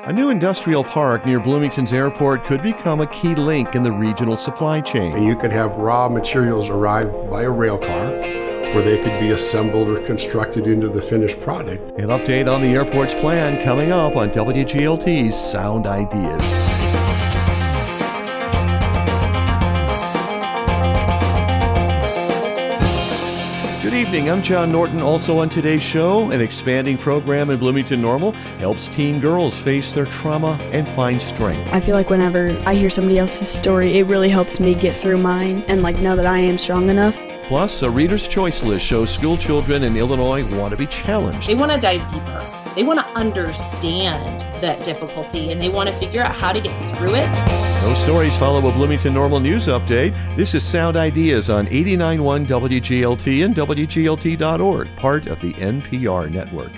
A new industrial park near Bloomington's airport could become a key link in the regional supply chain. And you could have raw materials arrive by a rail car where they could be assembled or constructed into the finished product. An update on the airport's plan coming up on WGLT's Sound Ideas. Good evening, I'm John Norton. Also on today's show, an expanding program in Bloomington-Normal helps teen girls face their trauma and find strength. I feel like whenever I hear somebody else's story, it really helps me get through mine and know that I am strong enough. Plus, a Reader's Choice list shows school children in Illinois want to be challenged. They want to dive deeper. They want to understand that difficulty, and they want to figure out how to get through it. Those stories follow a Bloomington-Normal news update. This is Sound Ideas on 89.1 WGLT and WGLT.org, part of the NPR network.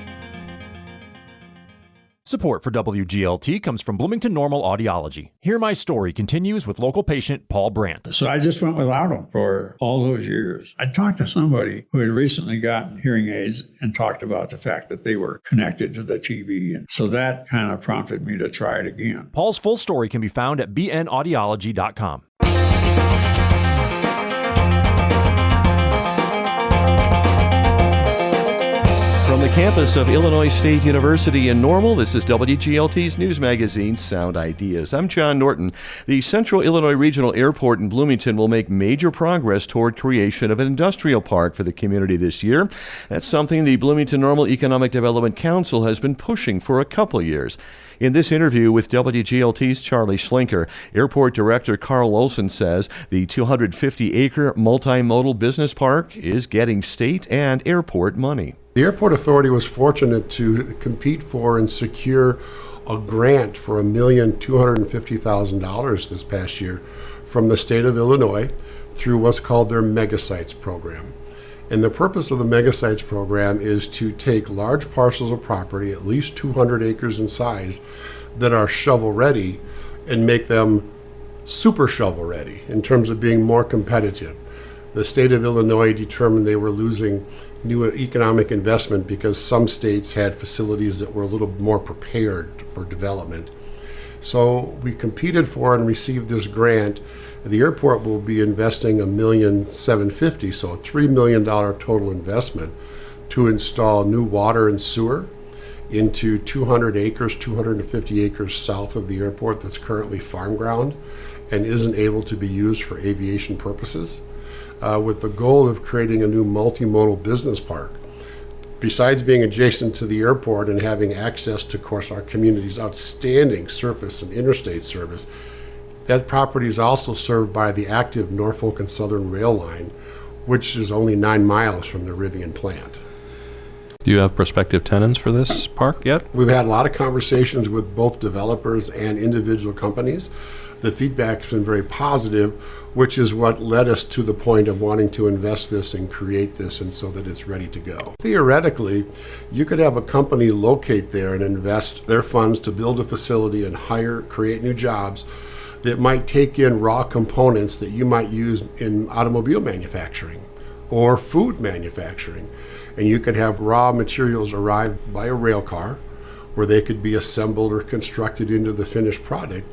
Support for WGLT comes from Bloomington-Normal Audiology. Hear My Story continues with local patient Paul Brandt. So I just went without them for all those years. I talked to somebody who had recently gotten hearing aids and talked about the fact that they were connected to the TV. And so that kind of prompted me to try it again. Paul's full story can be found at bnaudiology.com. From the campus of Illinois State University in Normal, this is WGLT's news magazine, Sound Ideas. I'm John Norton. The Central Illinois Regional Airport in Bloomington will make major progress toward creation of an industrial park for the community this year. That's something the Bloomington-Normal Economic Development Council has been pushing for a couple years. In this interview with WGLT's Charlie Schlinker, Airport Director Carl Olson says the 250-acre multimodal business park is getting state and airport money. The Airport Authority was fortunate to compete for and secure a grant for $1,250,000 this past year from the state of Illinois through what's called their Megasites program. And the purpose of the Megasites program is to take large parcels of property, at least 200 acres in size, that are shovel ready and make them super shovel ready in terms of being more competitive. The state of Illinois determined they were losing new economic investment because some states had facilities that were a little more prepared for development. So we competed for and received this grant. The airport will be investing $1,750,000, so a $3 million total investment to install new water and sewer into 200 acres, 250 acres south of the airport that's currently farm ground and isn't able to be used for aviation purposes. With the goal of creating a new multimodal business park. Besides being adjacent to the airport and having access to, of course, our community's outstanding surface and interstate service, that property is also served by the active Norfolk and Southern Rail line, which is only 9 miles from the Rivian plant. Do you have prospective tenants for this park yet? We've had a lot of conversations with both developers and individual companies. The feedback's been very positive, which is what led us to the point of wanting to invest this and create this and so that it's ready to go. Theoretically, you could have a company locate there and invest their funds to build a facility and create new jobs that might take in raw components that you might use in automobile manufacturing or food manufacturing. And you could have raw materials arrive by a rail car where they could be assembled or constructed into the finished product,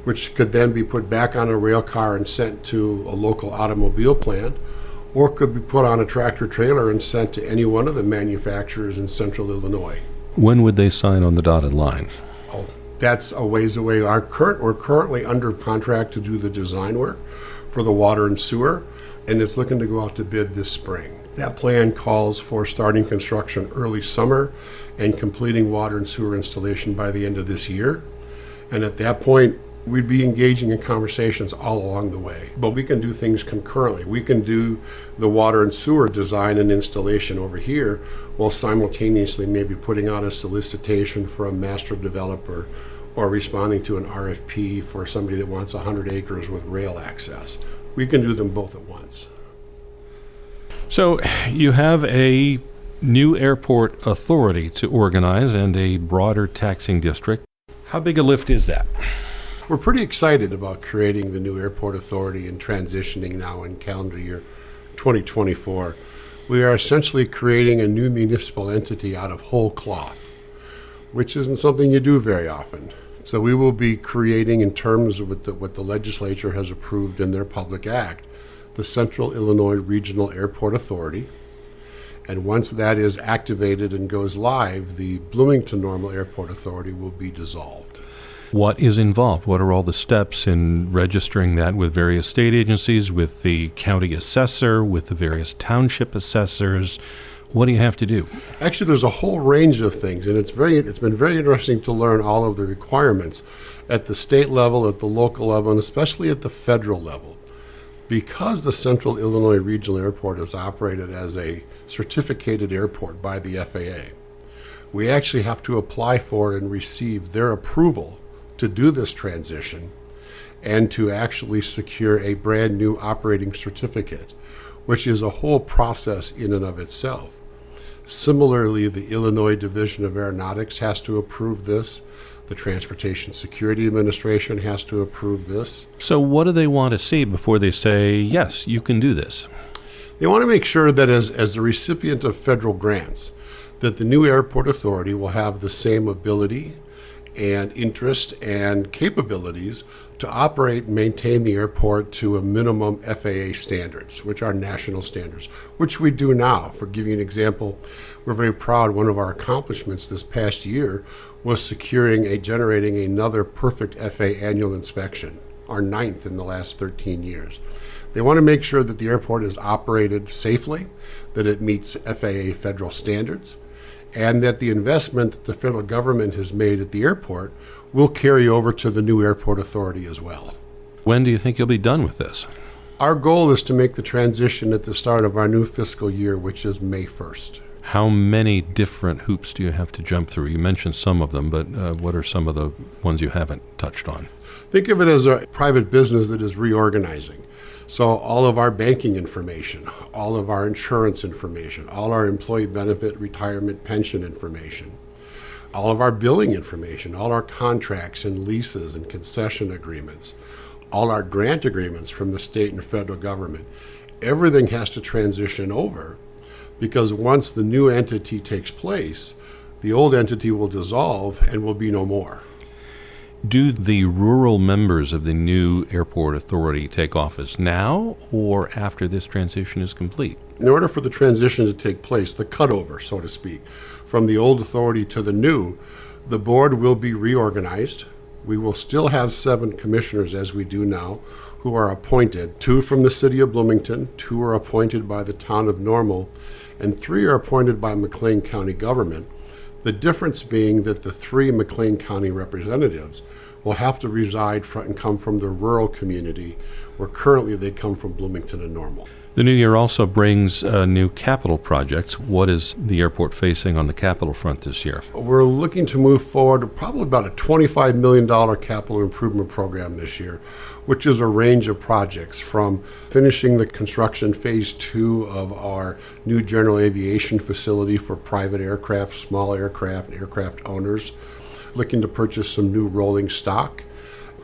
which could then be put back on a rail car and sent to a local automobile plant, or could be put on a tractor trailer and sent to any one of the manufacturers in central Illinois. When would they sign on the dotted line? Oh, that's a ways away. We're currently under contract to do the design work for the water and sewer, and it's looking to go out to bid this spring. That plan calls for starting construction early summer and completing water and sewer installation by the end of this year. And at that point, we'd be engaging in conversations all along the way. But we can do things concurrently. We can do the water and sewer design and installation over here while simultaneously maybe putting out a solicitation for a master developer or responding to an RFP for somebody that wants 100 acres with rail access. We can do them both at once. So you have a new airport authority to organize and a broader taxing district. How big a lift is that? We're pretty excited about creating the new airport authority and transitioning now in calendar year 2024. We are essentially creating a new municipal entity out of whole cloth, which isn't something you do very often. So we will be creating, in terms of what the legislature has approved in their public act, the Central Illinois Regional Airport Authority. And once that is activated and goes live, the Bloomington-Normal Airport Authority will be dissolved. What is involved? What are all the steps in registering that with various state agencies, with the county assessor, with the various township assessors? What do you have to do? Actually, there's a whole range of things, and it's been very interesting to learn all of the requirements at the state level, at the local level, and especially at the federal level. Because the Central Illinois Regional Airport is operated as a certificated airport by the FAA, we actually have to apply for and receive their approval to do this transition and to actually secure a brand new operating certificate, which is a whole process in and of itself. Similarly, the Illinois Division of Aeronautics has to approve this. The Transportation Security Administration has to approve this. So what do they want to see before they say, yes, you can do this? They want to make sure that as the recipient of federal grants, that the new airport authority will have the same ability and interest and capabilities to operate and maintain the airport to a minimum FAA standards, which are national standards, which we do now. For giving you an example, we're very proud one of our accomplishments this past year was generating another perfect FAA annual inspection, our 9th in the last 13 years. They want to make sure that the airport is operated safely, that it meets FAA federal standards, and that the investment that the federal government has made at the airport will carry over to the new airport authority as well. When do you think you'll be done with this? Our goal is to make the transition at the start of our new fiscal year, which is May 1st. How many different hoops do you have to jump through? You mentioned some of them, but what are some of the ones you haven't touched on? Think of it as a private business that is reorganizing. So all of our banking information, all of our insurance information, all our employee benefit, retirement, pension information, all of our billing information, all our contracts and leases and concession agreements, all our grant agreements from the state and federal government, everything has to transition over, because once the new entity takes place, the old entity will dissolve and will be no more. Do the rural members of the new airport authority take office now or after this transition is complete? In order for the transition to take place, the cutover, so to speak, from the old authority to the new, the board will be reorganized. We will still have 7 commissioners, as we do now, who are appointed. 2 from the city of Bloomington, 2 are appointed by the town of Normal, and 3 are appointed by McLean County government. The difference being that the 3 McLean County representatives will have to reside and come from the rural community, where currently they come from Bloomington and Normal. The new year also brings new capital projects. What is the airport facing on the capital front this year? We're looking to move forward probably about a $25 million capital improvement program this year, which is a range of projects, from finishing the construction phase 2 of our new general aviation facility for private aircraft, small aircraft, and aircraft owners, looking to purchase some new rolling stock,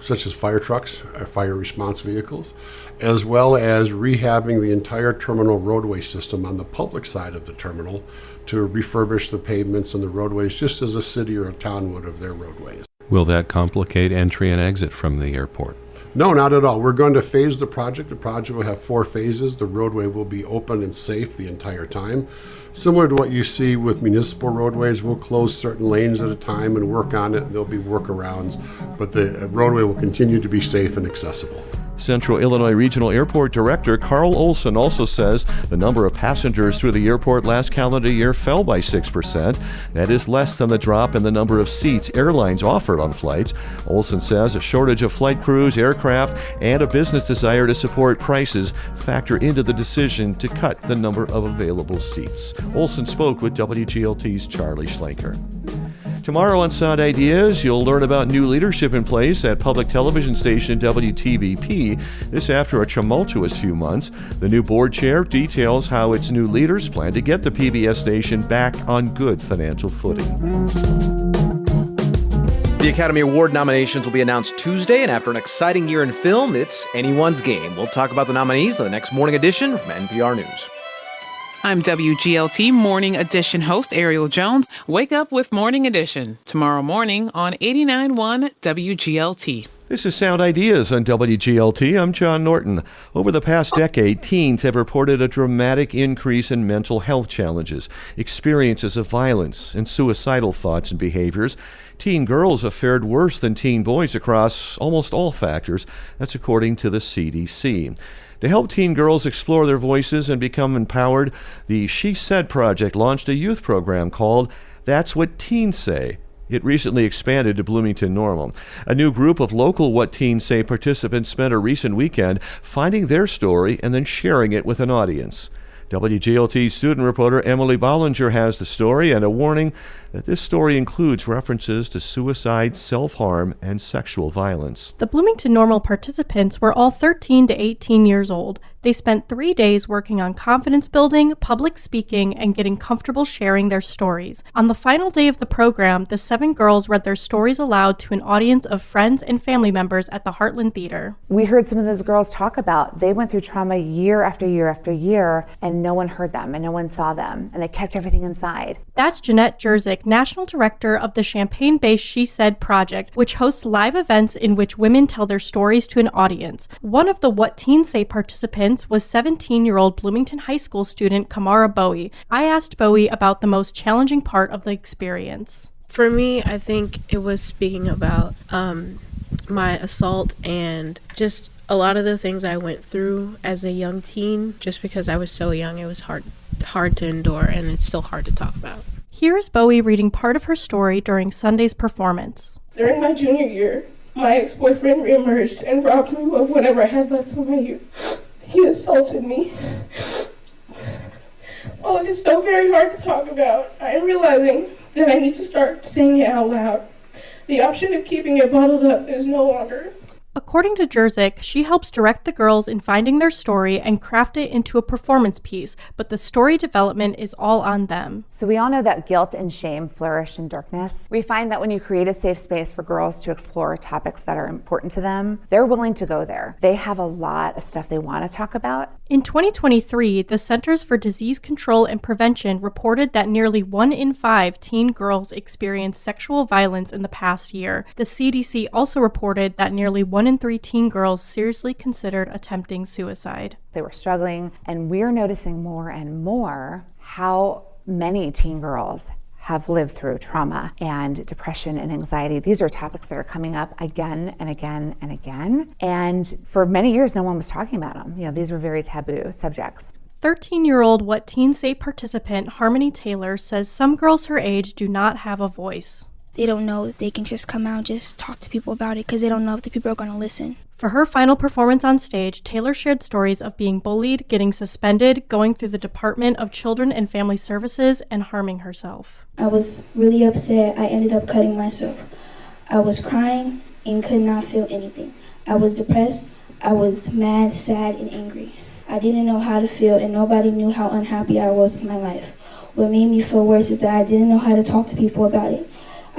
such as fire trucks, fire response vehicles, as well as rehabbing the entire terminal roadway system on the public side of the terminal to refurbish the pavements and the roadways just as a city or a town would of their roadways. Will that complicate entry and exit from the airport? No, not at all. We're going to phase the project. The project will have 4 phases. The roadway will be open and safe the entire time. Similar to what you see with municipal roadways, we'll close certain lanes at a time and work on it. There'll be workarounds, but the roadway will continue to be safe and accessible. Central Illinois Regional Airport Director Carl Olson also says the number of passengers through the airport last calendar year fell by 6%. That is less than the drop in the number of seats airlines offered on flights. Olson says a shortage of flight crews, aircraft, and a business desire to support prices factor into the decision to cut the number of available seats. Olson spoke with WGLT's Charlie Schlenker. Tomorrow on Sound Ideas, you'll learn about new leadership in place at public television station WTVP. This after a tumultuous few months. The new board chair details how its new leaders plan to get the PBS station back on good financial footing. The Academy Award nominations will be announced Tuesday, and after an exciting year in film, it's anyone's game. We'll talk about the nominees in the next morning edition from NPR News. I'm WGLT Morning Edition host Ariel Jones. Wake up with Morning Edition tomorrow morning on 89.1 WGLT. This is Sound Ideas on WGLT. I'm John Norton. Over the past decade, teens have reported a dramatic increase in mental health challenges, experiences of violence, and suicidal thoughts and behaviors. Teen girls have fared worse than teen boys across almost all factors. That's according to the CDC. To help teen girls explore their voices and become empowered, the She Said Project launched a youth program called That's What Teens Say. It recently expanded to Bloomington-Normal. A new group of local What Teens Say participants spent a recent weekend finding their story and then sharing it with an audience. WGLT student reporter Emily Bollinger has the story and a warning that this story includes references to suicide, self-harm, and sexual violence. The Bloomington-Normal participants were all 13 to 18 years old. They spent 3 days working on confidence building, public speaking, and getting comfortable sharing their stories. On the final day of the program, the 7 girls read their stories aloud to an audience of friends and family members at the Heartland Theater. We heard some of those girls talk about they went through trauma year after year after year, and no one heard them and no one saw them, and they kept everything inside. That's Jeanette Jerzik, National Director of the Champaign-based She Said Project, which hosts live events in which women tell their stories to an audience. One of the What Teens Say participants was 17-year-old Bloomington High School student Kamara Bowie. I asked Bowie about the most challenging part of the experience. For me, I think it was speaking about my assault and just a lot of the things I went through as a young teen. Just because I was so young, it was hard to endure, and it's still hard to talk about. Here is Bowie reading part of her story during Sunday's performance. During my junior year, my ex-boyfriend reemerged and robbed me of whatever I had left of my youth. He assaulted me. While it is so very hard to talk about, I am realizing that I need to start saying it out loud. The option of keeping it bottled up is no longer. According to Jerzik, she helps direct the girls in finding their story and craft it into a performance piece, but the story development is all on them. So we all know that guilt and shame flourish in darkness. We find that when you create a safe space for girls to explore topics that are important to them, they're willing to go there. They have a lot of stuff they want to talk about. In 2023, the Centers for Disease Control and Prevention reported that nearly 1 in 5 teen girls experienced sexual violence in the past year. The CDC also reported that nearly 1 in 3 teen girls seriously considered attempting suicide. They were struggling, and we're noticing more and more how many teen girls have lived through trauma and depression and anxiety. These are topics that are coming up again and again and again. And for many years, no one was talking about them. These were very taboo subjects. 13-year-old What Teens Say participant Harmony Taylor says some girls her age do not have a voice. They don't know if they can just come out and just talk to people about it because they don't know if the people are going to listen. For her final performance on stage, Taylor shared stories of being bullied, getting suspended, going through the Department of Children and Family Services, and harming herself. I was really upset. I ended up cutting myself. I was crying and could not feel anything. I was depressed. I was mad, sad, and angry. I didn't know how to feel, and nobody knew how unhappy I was with my life. What made me feel worse is that I didn't know how to talk to people about it.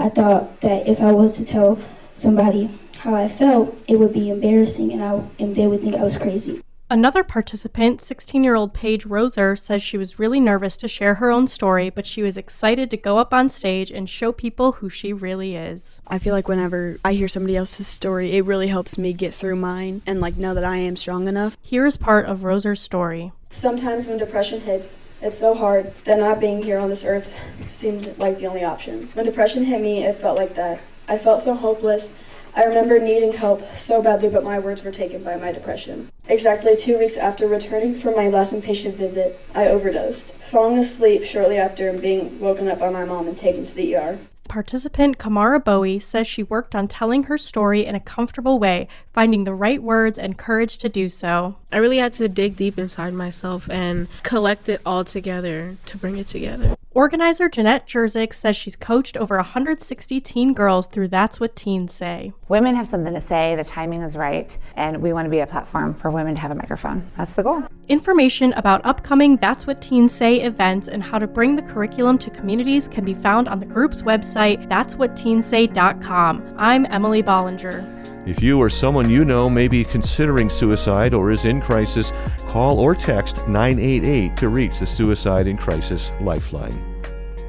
I thought that if I was to tell somebody how I felt, it would be embarrassing and they would think I was crazy. Another participant, 16-year-old Paige Roser, says she was really nervous to share her own story, but she was excited to go up on stage and show people who she really is. I feel like whenever I hear somebody else's story, it really helps me get through mine and know that I am strong enough. Here is part of Roser's story. Sometimes when depression hits, it's so hard that not being here on this earth seemed like the only option. When depression hit me, it felt like that. I felt so hopeless. I remember needing help so badly, but my words were taken by my depression. Exactly 2 weeks after returning from my last inpatient visit, I overdosed, falling asleep shortly after being woken up by my mom and taken to the ER. Participant Kamara Bowie says she worked on telling her story in a comfortable way, finding the right words and courage to do so. I really had to dig deep inside myself and collect it all together to bring it together. Organizer Jeanette Jerzik says she's coached over 160 teen girls through That's What Teens Say. Women have something to say, the timing is right, and we want to be a platform for women to have a microphone. That's the goal. Information about upcoming That's What Teens Say events and how to bring the curriculum to communities can be found on the group's website, that'swhatteensay.com. I'm Emily Bollinger. If you or someone you know may be considering suicide or is in crisis, call or text 988 to reach the Suicide in Crisis Lifeline.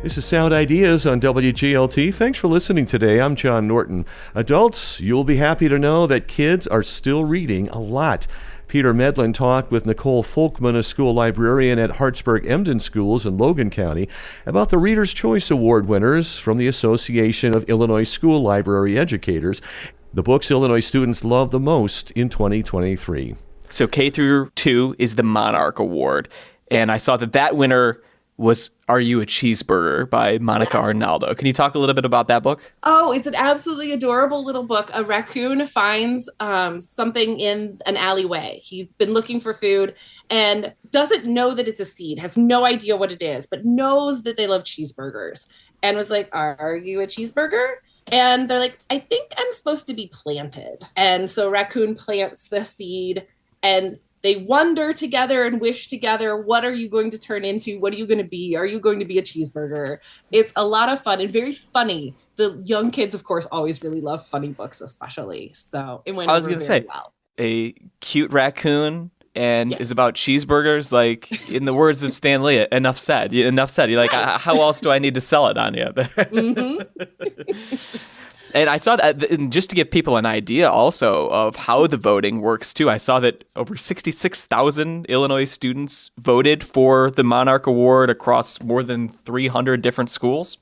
This is Sound Ideas on WGLT. Thanks for listening today. I'm John Norton. Adults, you'll be happy to know that kids are still reading a lot. Peter Medlin talked with Nicole Folkman, a school librarian at Hartsburg-Emden Schools in Logan County, about the Reader's Choice Award winners from the Association of Illinois School Library Educators, the books Illinois students love the most in 2023. So K through 2 is the Monarch Award, and I saw that winner was Are You a Cheeseburger by Monica Arnaldo. Can you talk a little bit about that book? Oh, it's an absolutely adorable little book. A raccoon finds something in an alleyway. He's been looking for food and doesn't know that it's a seed, has no idea what it is, but knows that they love cheeseburgers. And was like, are you a cheeseburger? And they're like, I think I'm supposed to be planted. And so raccoon plants the seed and they wonder together and wish together, what are you going to turn into? What are you going to be? Are you going to be a cheeseburger? It's a lot of fun and very funny. The young kids, of course, always really love funny books, especially. So it went over very well. A cute raccoon and is about cheeseburgers. Like, in the words of Stan Lee, enough said. Enough said. You're like, how else do I need to sell it on you? Mm-hmm. And I saw that, and just to give people an idea also of how the voting works too, I saw that over 66,000 Illinois students voted for the Monarch Award across more than 300 different schools.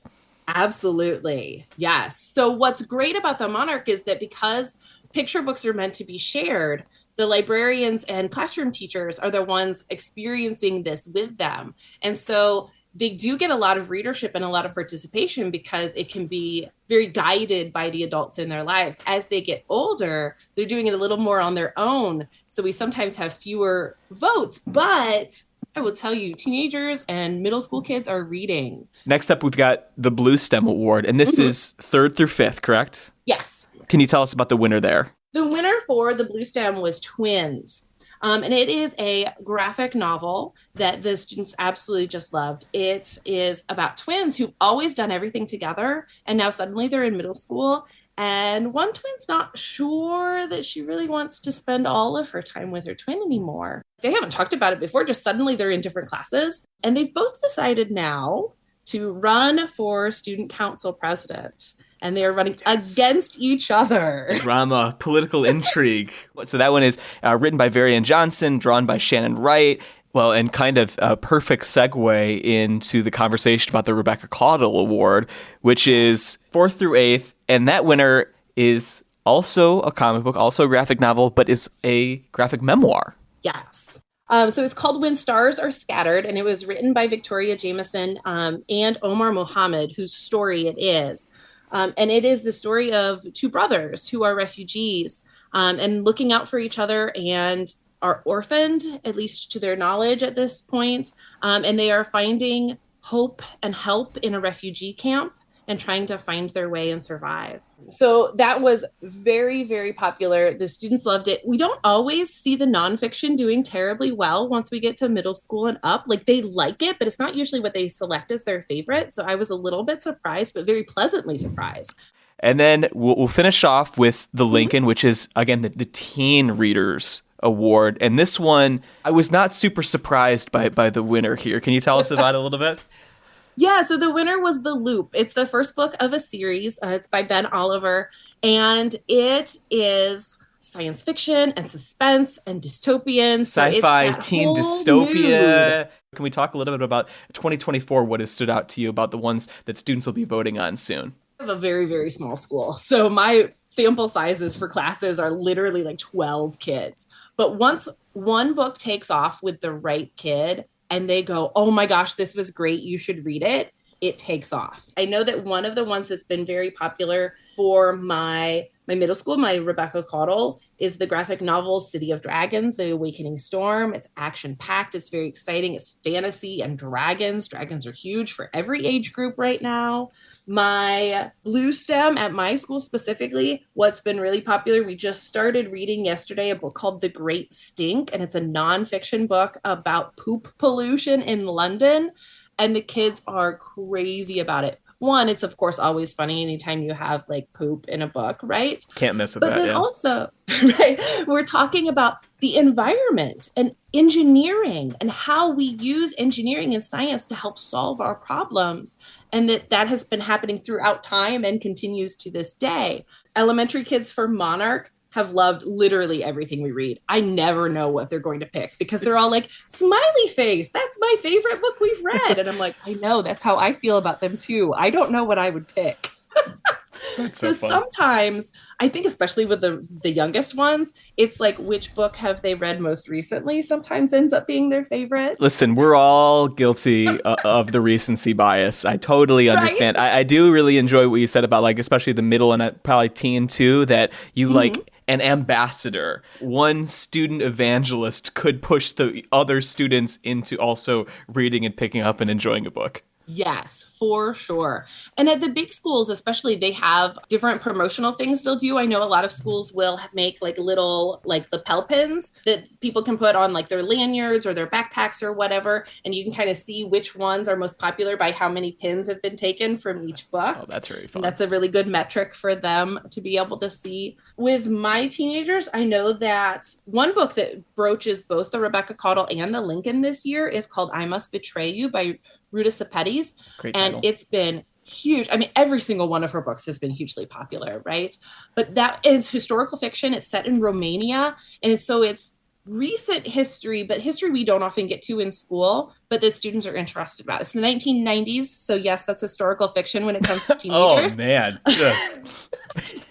Absolutely. Yes. So what's great about the Monarch is that because picture books are meant to be shared, the librarians and classroom teachers are the ones experiencing this with them. And so they do get a lot of readership and a lot of participation because it can be very guided by the adults in their lives. As they get older, they're doing it a little more on their own. So we sometimes have fewer votes, but I will tell you, teenagers and middle school kids are reading. Next up, we've got the Blue STEM Award, and this is 3rd through 5th, correct? Yes. Can you tell us about the winner there? The winner for the Blue STEM was Twins. And it is a graphic novel that the students absolutely just loved. It is about twins who've always done everything together, and now suddenly they're in middle school, and one twin's not sure that she really wants to spend all of her time with her twin anymore. They haven't talked about it before, just suddenly they're in different classes, and they've both decided now to run for student council president. And they are running against each other. Drama, political intrigue. So that one is written by Varian Johnson, drawn by Shannon Wright. Well, and kind of a perfect segue into the conversation about the Rebecca Caudle Award, which is 4th through 8th. And that winner is also a comic book, also a graphic novel, but is a graphic memoir. Yes. So it's called When Stars Are Scattered, and it was written by Victoria Jameson and Omar Mohammed, whose story it is. And it is the story of two brothers who are refugees and looking out for each other and are orphaned, at least to their knowledge at this point. And they are finding hope and help in a refugee camp and trying to find their way and survive. So that was very, very popular. The students loved it. We don't always see the nonfiction doing terribly well once we get to middle school and up. Like, they like it, but it's not usually what they select as their favorite. So I was a little bit surprised, but very pleasantly surprised. And then we'll finish off with the Lincoln, which is, again, the Teen Readers Award. And this one, I was not super surprised by the winner here. Can you tell us about it a little bit? Yeah, so the winner was The Loop. It's the first book of a series. It's by Ben Oliver, and it is science fiction and suspense and dystopian. So sci-fi, teen dystopia. Mood. Can we talk a little bit about 2024, what has stood out to you about the ones that students will be voting on soon? I have a very, very small school. So my sample sizes for classes are literally like 12 kids. But once one book takes off with the right kid, and they go, oh my gosh, this was great, you should read it, it takes off. I know that one of the ones that's been very popular for my middle school, my Rebecca Caudle, is the graphic novel City of Dragons, The Awakening Storm. It's action-packed, it's very exciting, it's fantasy and dragons. Dragons are huge for every age group right now. My Blue STEM at my school specifically, what's been really popular, we just started reading yesterday a book called The Great Stink, and it's a nonfiction book about poop pollution in London, and the kids are crazy about it. one, it's of course always funny anytime you have like poop in a book, right? Can't miss with but that. Then also, right, we're talking about the environment and engineering and how we use engineering and science to help solve our problems. And that has been happening throughout time and continues to this day. Elementary kids for Monarch have loved literally everything we read. I never know what they're going to pick because they're all like, smiley face, that's my favorite book we've read. And I'm like, I know, that's how I feel about them too. I don't know what I would pick. So sometimes I think, especially with the youngest ones, it's like, which book have they read most recently sometimes ends up being their favorite. Listen, we're all guilty of the recency bias. I totally understand. Right? I do really enjoy what you said about, like, especially the middle and probably teen too, that you like an ambassador. One student evangelist could push the other students into also reading and picking up and enjoying a book. Yes, for sure. And at the big schools, especially, they have different promotional things they'll do. I know a lot of schools will make like little like lapel pins that people can put on like their lanyards or their backpacks or whatever. And you can kind of see which ones are most popular by how many pins have been taken from each book. Oh, that's very fun. And that's a really good metric for them to be able to see. With my teenagers, I know that one book that broaches both the Rebecca Caudle and the Lincoln this year is called I Must Betray You by Ruta Sepetys. And it's been huge. I mean, every single one of her books has been hugely popular, right? But that is historical fiction. It's set in Romania. And it's recent history, but history we don't often get to in school, but the students are interested about. It's the 1990s. So yes, that's historical fiction when it comes to teenagers. Oh, man.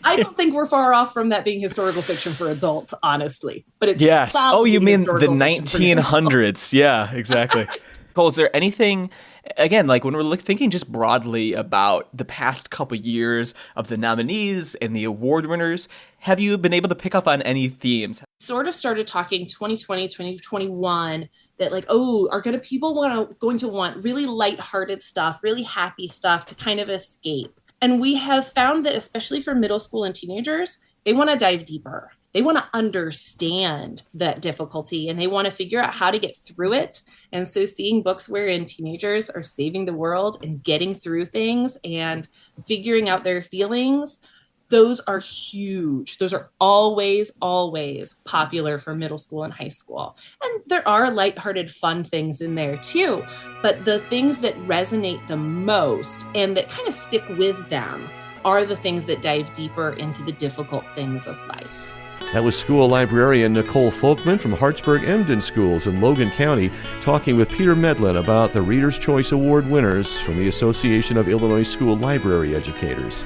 I don't think we're far off from that being historical fiction for adults, honestly. But it's yes. Oh, you mean the 1900s? Yeah, exactly. Cole, is there anything, again, like when we're thinking just broadly about the past couple years of the nominees and the award winners, have you been able to pick up on any themes? Sort of started talking 2020, 2021 that like, oh, are people going to want really lighthearted stuff, really happy stuff to kind of escape? And we have found that especially for middle school and teenagers, they want to dive deeper. They want to understand that difficulty and they want to figure out how to get through it. And so seeing books wherein teenagers are saving the world and getting through things and figuring out their feelings, those are huge. Those are always, always popular for middle school and high school. And there are lighthearted, fun things in there too. But the things that resonate the most and that kind of stick with them are the things that dive deeper into the difficult things of life. That was school librarian Nicole Folkman from Hartsburg-Emden Schools in Logan County talking with Peter Medlin about the Reader's Choice Award winners from the Association of Illinois School Library Educators.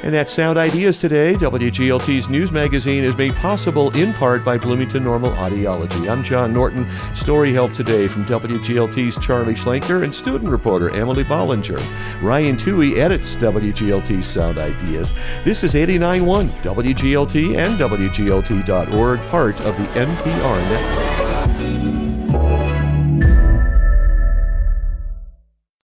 And that's Sound Ideas today. WGLT's news magazine is made possible in part by Bloomington-Normal Audiology. I'm John Norton. Story help today from WGLT's Charlie Schlenker and student reporter Emily Bollinger. Ryan Toohey edits WGLT's Sound Ideas. This is 89.1 WGLT and WGLT.org, part of the NPR network.